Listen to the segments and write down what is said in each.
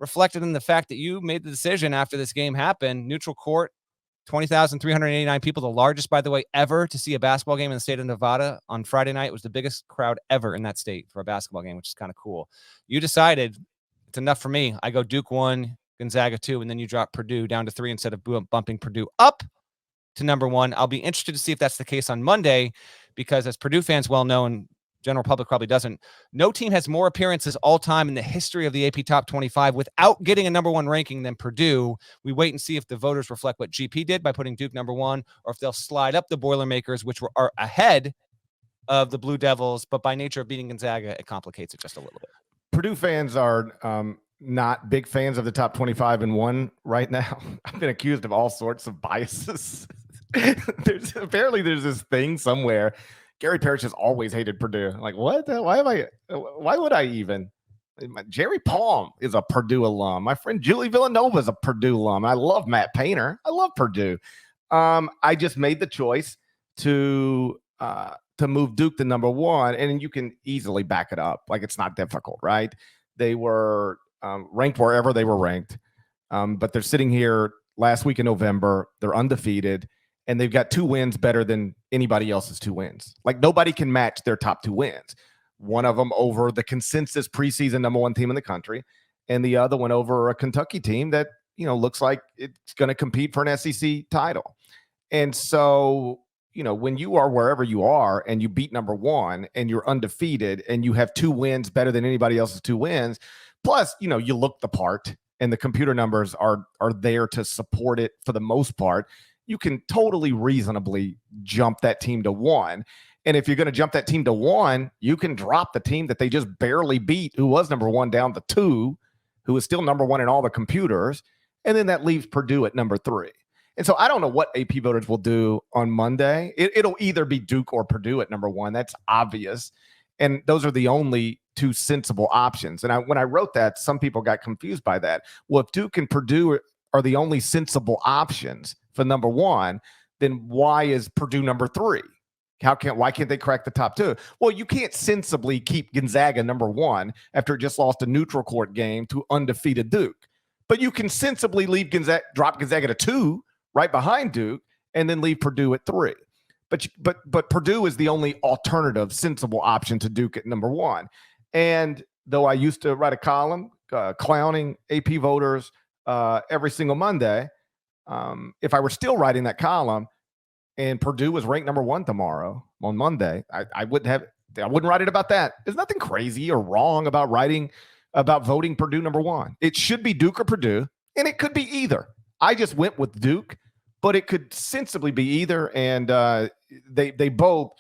reflected in the fact that you made the decision after this game happened. Neutral court, 20,389 people, the largest, by the way, ever to see a basketball game in the state of Nevada on Friday night. It was the biggest crowd ever in that state for a basketball game, which is kind of cool. You decided it's enough for me. I go Duke 1, Gonzaga 2, and then you drop Purdue down to 3 instead of bumping Purdue up to number 1. I'll be interested to see if that's the case on Monday, because as Purdue fans well know, and general public probably doesn't, no team has more appearances all time in the history of the AP Top 25 without getting a number 1 ranking than Purdue. We wait and see if the voters reflect what GP did by putting Duke number 1, or if they'll slide up the Boilermakers, which are ahead of the Blue Devils, but by nature of beating Gonzaga, it complicates it just a little bit. Purdue fans are not big fans of the top 25 and 1 right now. I've been accused of all sorts of biases. there's this thing somewhere. Gary Parrish has always hated Purdue. Like, what? Why would I even? Jerry Palm is a Purdue alum. My friend Julie Villanova is a Purdue alum. I love Matt Painter. I love Purdue. I just made the choice to move Duke to number 1, and you can easily back it up. Like, it's not difficult, right? They were ranked wherever they were ranked, but they're sitting here last week in November. They're undefeated, and they've got 2 wins better than anybody else's 2 wins. Like, nobody can match their top 2 wins. One of them over the consensus preseason number 1 team in the country, and the other one over a Kentucky team that, looks like it's going to compete for an SEC title. And so, when you are wherever you are and you beat number 1 and you're undefeated and you have 2 wins better than anybody else's 2 wins, plus, you look the part and the computer numbers are there to support it for the most part, you can totally reasonably jump that team to 1. And if you're going to jump that team to 1, you can drop the team that they just barely beat, who was number 1, down to 2, who is still number 1 in all the computers. And then that leaves Purdue at number 3. And so I don't know what AP voters will do on Monday. It'll either be Duke or Purdue at number 1. That's obvious. And those are the only 2 sensible options. And when I wrote that, some people got confused by that. Well, if Duke and Purdue are the only sensible options for number 1, then why is Purdue number 3? Why can't they crack the top 2? Well, you can't sensibly keep Gonzaga number 1 after it just lost a neutral court game to undefeated Duke. But you can sensibly drop Gonzaga to 2 right behind Duke, and then leave Purdue at 3. But Purdue is the only alternative sensible option to Duke at number 1. And though I used to write a column clowning AP voters every single Monday, if I were still writing that column and Purdue was ranked number 1 tomorrow on Monday, I wouldn't write it about that. There's nothing crazy or wrong about voting Purdue number 1. It should be Duke or Purdue, and it could be either. I just went with Duke, but it could sensibly be either. And they both,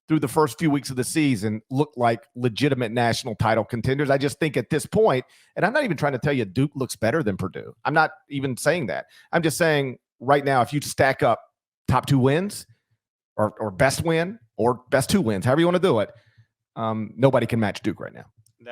through the first few weeks of the season, look like legitimate national title contenders. I just think at this point, and I'm not even trying to tell you Duke looks better than Purdue. I'm not even saying that. I'm just saying right now, if you stack up top 2 wins or best win or best 2 wins, however you want to do it, nobody can match Duke right now.